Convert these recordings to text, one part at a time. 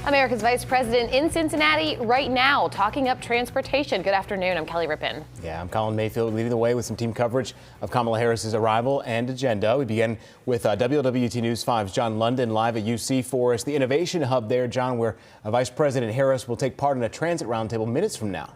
America's Vice President in Cincinnati right now, talking up transportation. Good afternoon. I'm Kelly Rippin. Yeah, I'm Colin Mayfield, leading the way with some team coverage of Kamala Harris's arrival and agenda. We begin with WLWT News 5's John London live at UC for us, the innovation hub there, John, where Vice President Harris will take part in a transit roundtable minutes from now.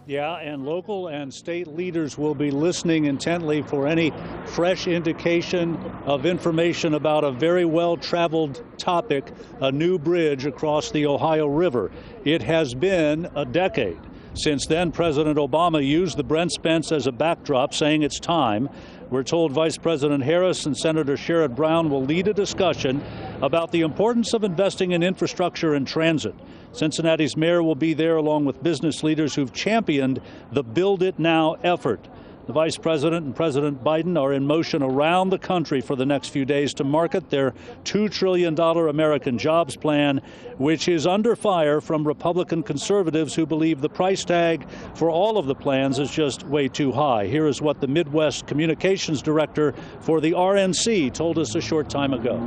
Yeah, and local and state leaders will be listening intently for any fresh indication of information about a very well-traveled topic, a new bridge across the Ohio River. It has been a decade. Since then, President Obama used the Brent Spence as a backdrop, saying it's time. We're told Vice President Harris and Senator Sherrod Brown will lead a discussion about the importance of investing in infrastructure and transit. Cincinnati's mayor will be there along with business leaders who've championed the Build It Now effort. The Vice President and President Biden are in motion around the country for the next few days to market their $2 trillion American Jobs Plan, which is under fire from Republican conservatives who believe the price tag for all of the plans is just way too high. Here is what the Midwest Communications Director for the RNC told us a short time ago.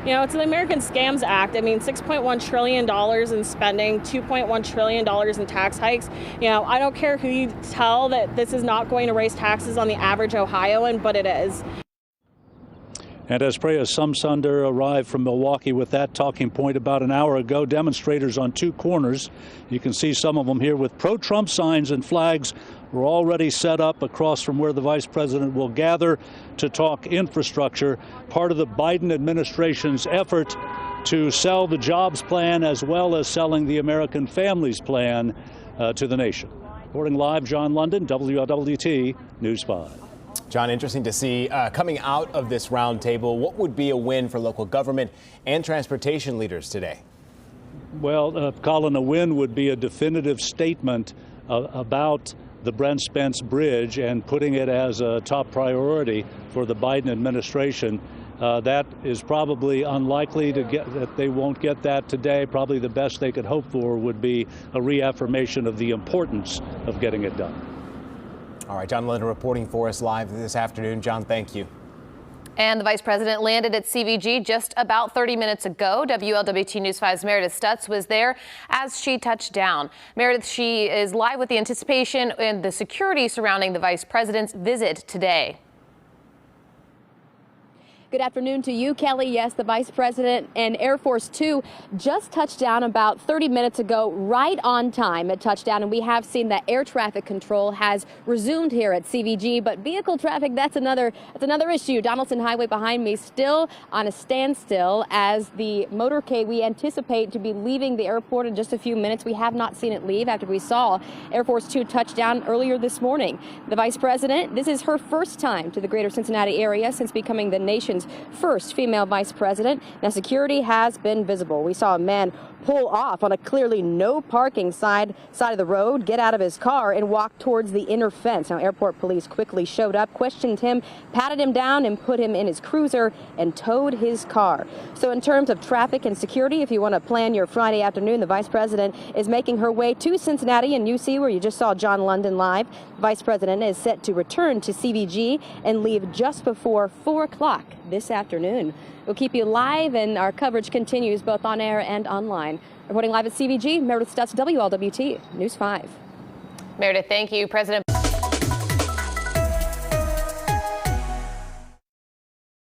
You know, it's the American Scams Act. I mean, $6.1 trillion in spending, $2.1 trillion in tax hikes. You know, I don't care who you tell that this is not going to raise taxes on the average Ohioan, but it is. And as Preya Sumsunder arrived from Milwaukee with that talking point about an hour ago, demonstrators on two corners, you can see some of them here with pro-Trump signs and flags, were already set up across from where the vice president will gather to talk infrastructure, part of the Biden administration's effort to sell the jobs plan as well as selling the American Families Plan to the nation. Reporting live, John London, WLWT News 5. John, interesting to see coming out of this roundtable, what would be a win for local government and transportation leaders today? Well, Colin, a win would be a definitive statement about the Brent Spence Bridge and putting it as a top priority for the Biden administration. That is probably unlikely to get, that they won't get that today. Probably the best they could hope for would be a reaffirmation of the importance of getting it done. All right, John London reporting for us live this afternoon. John, thank you. And the vice president landed at CVG just about 30 minutes ago. WLWT News 5's Meredith Stutz was there as she touched down. Meredith, she is live with the anticipation and the security surrounding the vice president's visit today. Good afternoon to you, Kelly. Yes, the Vice President and Air Force Two just touched down about 30 minutes ago, right on time at touchdown. And we have seen that air traffic control has resumed here at CVG. But vehicle traffic, that's another issue. Donaldson Highway behind me still on a standstill as the motorcade we anticipate to be leaving the airport in just a few minutes. We have not seen it leave after we saw Air Force Two touch down earlier this morning. The Vice President, this is her first time to the greater Cincinnati area since becoming the nation's first female vice president. Now, security has been visible. We saw a man pull off on a clearly no parking side of the road, get out of his car and walk towards the inner fence. Now, airport police quickly showed up, questioned him, patted him down and put him in his cruiser and towed his car. So in terms of traffic and security, if you want to plan your Friday afternoon, the vice president is making her way to Cincinnati and UC, where you just saw John London live. Vice president is set to return to CVG and leave just before 4 o'clock this afternoon. We'll keep you live, and our coverage continues both on air and online. Reporting live at CVG, Meredith Stutz, WLWT News 5. Meredith, thank you. President